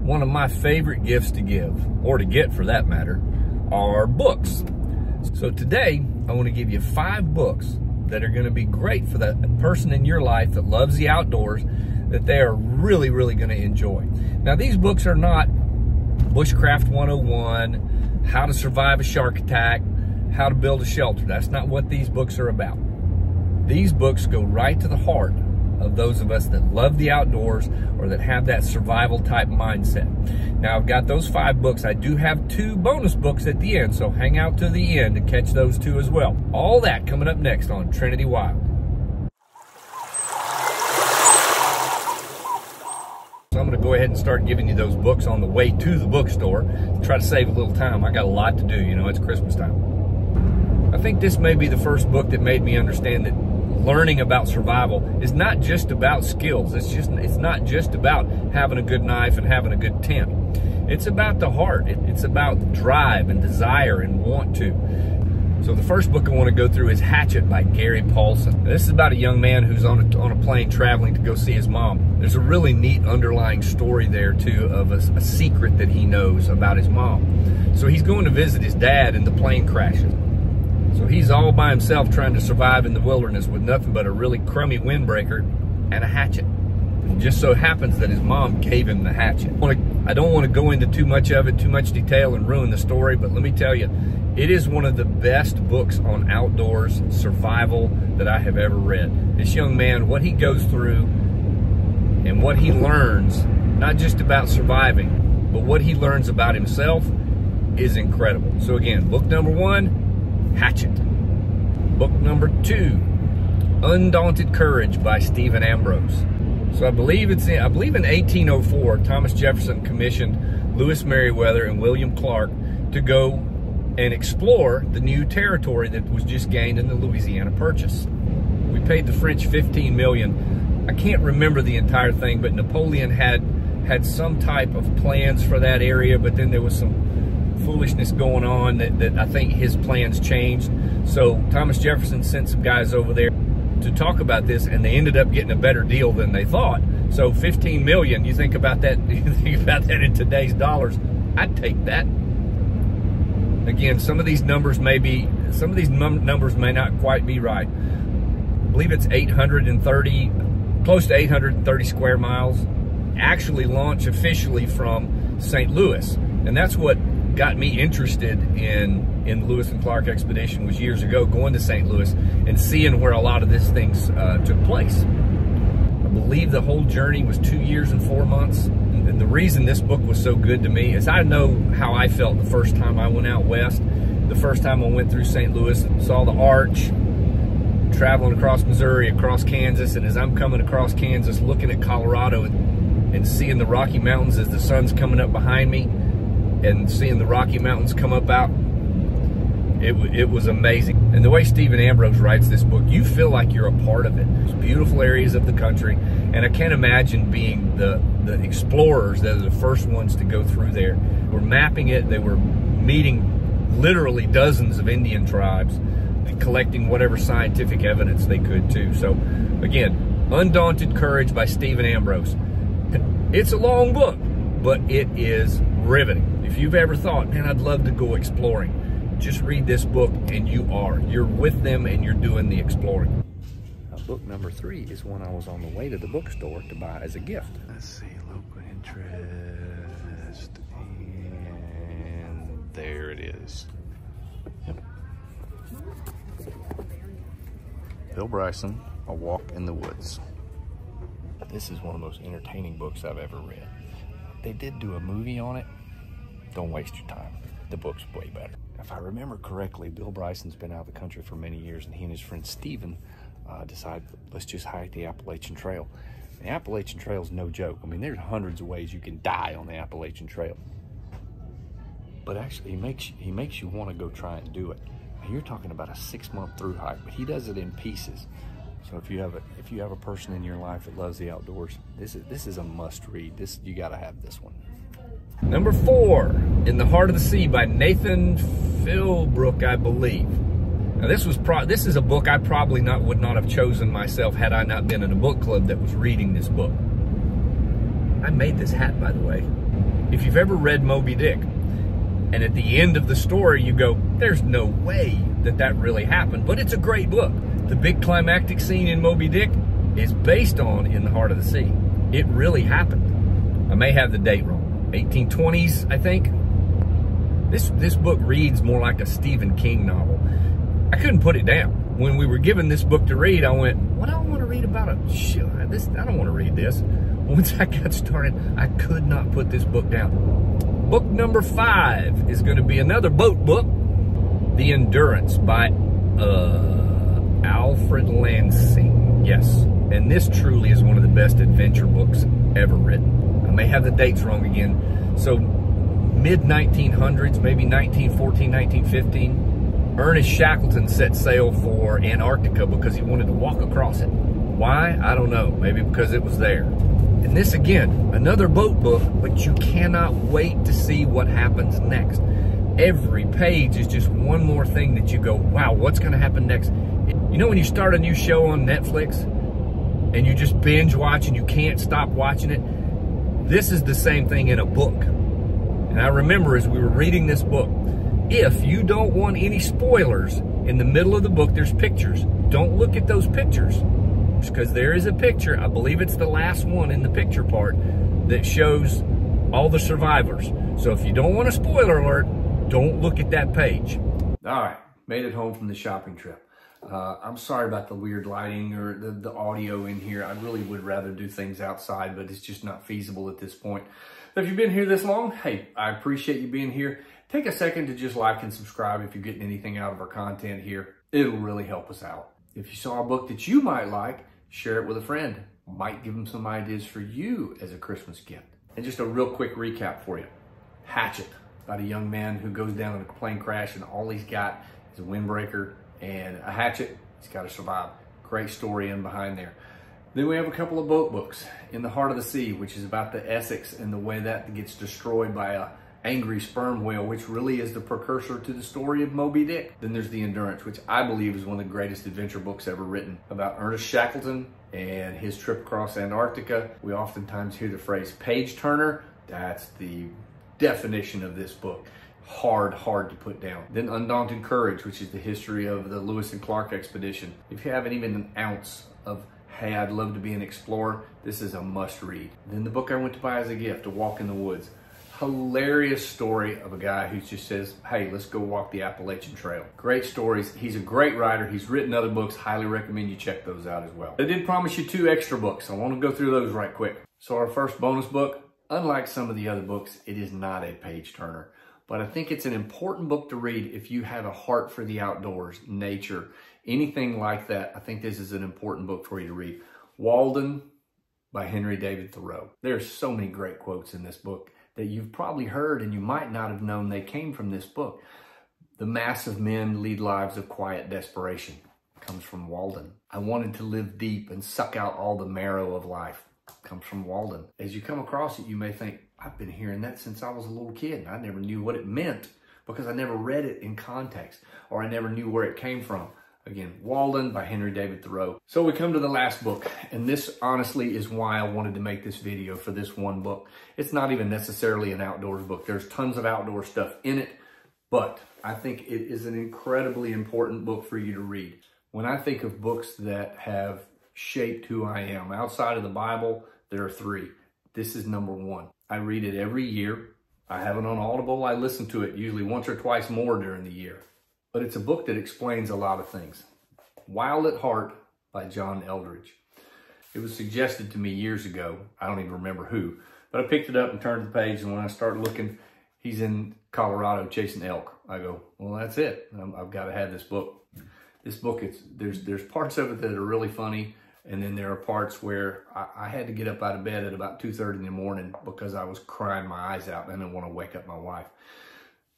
One of my favorite gifts to give, or to get for that matter, are books. So today, I want to give you 5 books that are going to be great for that person in your life that loves the outdoors, that they are really, really going to enjoy. Now, these books are not Bushcraft 101, how to survive a shark attack, how to build a shelter. That's not what these books are about. These books go right to the heart of those of us that love the outdoors or that have that survival type mindset. Now, I've got those 5 books. I do have 2 bonus books at the end, so hang out to the end to catch those 2 as well. All that coming up next on Trinity Wild. So I'm going to go ahead and start giving you those books on the way to the bookstore. Try to save a little time. I got a lot to do, you know, it's Christmas time. I think this may be the first book that made me understand that learning about survival is not just about skills. It's not just about having a good knife and having a good tent. It's about the heart. It's about drive and desire and want to. So the first book I want to go through is Hatchet by Gary Paulson. This is about a young man who's on a plane traveling to go see his mom. There's a really neat underlying story there too of a secret that he knows about his mom. So he's going to visit his dad and the plane crashes. So he's all by himself trying to survive in the wilderness with nothing but a really crummy windbreaker and a hatchet. It just so happens that his mom gave him the hatchet. I don't want to go into too much of it, too much detail and ruin the story, but let me tell you, it is one of the best books on outdoors survival that I have ever read. This young man, what he goes through and what he learns, not just about surviving, but what he learns about himself is incredible. So again, book number 1, Hatchet. Book number 2, Undaunted Courage by Stephen Ambrose. So I believe in 1804, Thomas Jefferson commissioned Lewis Meriwether and William Clark to go and explore the new territory that was just gained in the Louisiana Purchase. We paid the French $15 million. I can't remember the entire thing, but Napoleon had some type of plans for that area, but then there was some foolishness going on that I think his plans changed. So Thomas Jefferson sent some guys over there to talk about this, and they ended up getting a better deal than they thought. So 15 million, you think about that, in today's dollars, I'd take that. Again, some of these numbers may not quite be right. I believe it's 830, close to 830 square miles. Actually launch officially from St. Louis, and that's what got me interested in the Lewis and Clark expedition was years ago, going to St. Louis and seeing where a lot of these things took place. I believe the whole journey was 2 years and 4 months. And the reason this book was so good to me is I know how I felt the first time I went out west. The first time I went through St. Louis and saw the arch, traveling across Missouri, across Kansas, and as I'm coming across Kansas, looking at Colorado and seeing the Rocky Mountains as the sun's coming up behind me, and seeing the Rocky Mountains come up out, it was amazing. And the way Stephen Ambrose writes this book, you feel like you're a part of it. There's beautiful areas of the country, and I can't imagine being the explorers that are the first ones to go through there. We're mapping it. They were meeting literally dozens of Indian tribes and collecting whatever scientific evidence they could too. So again, Undaunted Courage by Stephen Ambrose. It's a long book, but it is riveting. If you've ever thought, man, I'd love to go exploring, just read this book and you're with them and you're doing the exploring. Book number 3 is one I was on the way to the bookstore to buy as a gift. Let's see, local interest, and there it is. Yep. Bill Bryson, A Walk in the Woods. This is one of the most entertaining books I've ever read. They did do a movie on it. Don't waste your time. The book's way better. If I remember correctly, Bill Bryson's been out of the country for many years, and he and his friend Steven decided, let's just hike the Appalachian Trail. The Appalachian Trail is no joke. I mean, there's hundreds of ways you can die on the Appalachian Trail. But actually, he makes you want to go try and do it. Now, you're talking about a 6-month through hike, but he does it in pieces. So if you have a person in your life that loves the outdoors, this is a must read. You got to have this one. Number 4, In the Heart of the Sea by Nathan Philbrook, I believe. Now this is a book I probably would not have chosen myself had I not been in a book club that was reading this book. I made this hat, by the way. If you've ever read Moby Dick, and at the end of the story you go, there's no way that that really happened, but it's a great book. The big climactic scene in Moby Dick is based on In the Heart of the Sea. It really happened. I may have the date wrong. 1820s, I think. This book reads more like a Stephen King novel. I couldn't put it down. When we were given this book to read, I went, what do I want to read about? I don't want to read this. Once I got started, I could not put this book down. Book number 5 is going to be another boat book, The Endurance by Alfred Lansing. Yes, and this truly is one of the best adventure books ever written. I may have the dates wrong again. So mid-1900s, maybe 1914, 1915, Ernest Shackleton set sail for Antarctica because he wanted to walk across it. Why? I don't know. Maybe because it was there. And this, again, another boat book, but you cannot wait to see what happens next. Every page is just one more thing that you go, wow, what's going to happen next? You know when you start a new show on Netflix and you just binge watch and you can't stop watching it? This is the same thing in a book. And I remember as we were reading this book, if you don't want any spoilers, in the middle of the book there's pictures. Don't look at those pictures, because there is a picture, I believe it's the last one in the picture part, that shows all the survivors. So if you don't want a spoiler alert, don't look at that page. All right, made it home from the shopping trip. I'm sorry about the weird lighting or the audio in here. I really would rather do things outside, but it's just not feasible at this point. But if you've been here this long, hey, I appreciate you being here. Take a second to just like and subscribe if you're getting anything out of our content here. It'll really help us out. If you saw a book that you might like, share it with a friend. Might give them some ideas for you as a Christmas gift. And just a real quick recap for you. Hatchet, about a young man who goes down in a plane crash and all he's got is a windbreaker and a hatchet. He's got to survive. Great story in behind there. Then we have a couple of boat books. In the Heart of the Sea, which is about the Essex and the way that gets destroyed by a angry sperm whale, which really is the precursor to the story of Moby Dick. Then there's The Endurance, which I believe is one of the greatest adventure books ever written, about Ernest Shackleton and his trip across Antarctica. We oftentimes hear the phrase page turner. That's the definition of this book. Hard to put down. Then Undaunted Courage, which is the history of the Lewis and Clark expedition. If you haven't even an ounce of, hey, I'd love to be an explorer, this is a must read. Then the book I went to buy as a gift, A Walk in the Woods. Hilarious story of a guy who just says, hey, let's go walk the Appalachian Trail. Great stories. He's a great writer. He's written other books. Highly recommend you check those out as well. I did promise you 2 extra books. I want to go through those right quick. So our first bonus book, unlike some of the other books, it is not a page turner. But I think it's an important book to read if you have a heart for the outdoors, nature, anything like that. I think this is an important book for you to read. Walden by Henry David Thoreau. There's so many great quotes in this book that you've probably heard and you might not have known they came from this book. The mass of men lead lives of quiet desperation comes from Walden. I wanted to live deep and suck out all the marrow of life comes from Walden. As you come across it, you may think, I've been hearing that since I was a little kid. I never knew what it meant because I never read it in context or I never knew where it came from. Again, Walden by Henry David Thoreau. So we come to the last book, and this honestly is why I wanted to make this video for this one book. It's not even necessarily an outdoors book. There's tons of outdoor stuff in it, but I think it is an incredibly important book for you to read. When I think of books that have shaped who I am, outside of the Bible, there are 3. This is number 1. I read it every year. I have it on Audible. I listen to it usually once or twice more during the year. But it's a book that explains a lot of things. Wild at Heart by John Eldredge. It was suggested to me years ago. I don't even remember who. But I picked it up and turned the page, and when I started looking, he's in Colorado chasing elk. I go, well, that's it. I've got to have this book. This book, there's parts of it that are really funny, and then there are parts where I had to get up out of bed at about 2:30 in the morning because I was crying my eyes out and I didn't want to wake up my wife.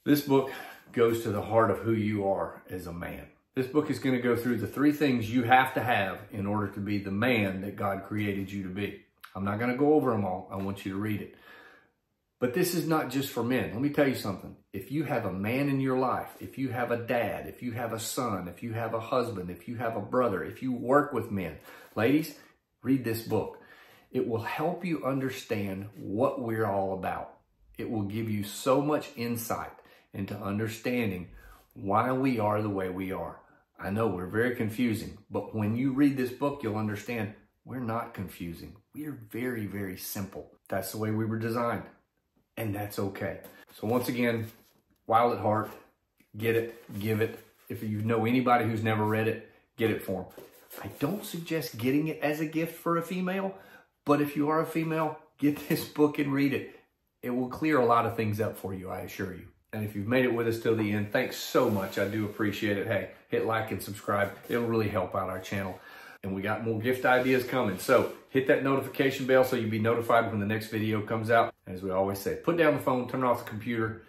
This book goes to the heart of who you are as a man. This book is going to go through the 3 things you have to have in order to be the man that God created you to be. I'm not going to go over them all. I want you to read it. But this is not just for men. Let me tell you something. If you have a man in your life, if you have a dad, if you have a son, if you have a husband, if you have a brother, if you work with men, ladies, read this book. It will help you understand what we're all about. It will give you so much insight into understanding why we are the way we are. I know we're very confusing, but when you read this book, you'll understand we're not confusing. We are very, very simple. That's the way we were designed, and that's okay. So once again, Wild at Heart, get it, give it. If you know anybody who's never read it, get it for them. I don't suggest getting it as a gift for a female, but if you are a female, get this book and read it. It will clear a lot of things up for you, I assure you. And if you've made it with us till the end, thanks so much. I do appreciate it. Hey, hit like and subscribe. It'll really help out our channel. And we got more gift ideas coming. So hit that notification bell so you'll be notified when the next video comes out. As we always say, put down the phone, turn off the computer,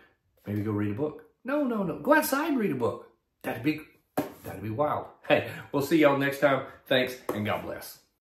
maybe go read a book. No. Go outside and read a book. That'd be wild. Hey, we'll see y'all next time. Thanks, and God bless.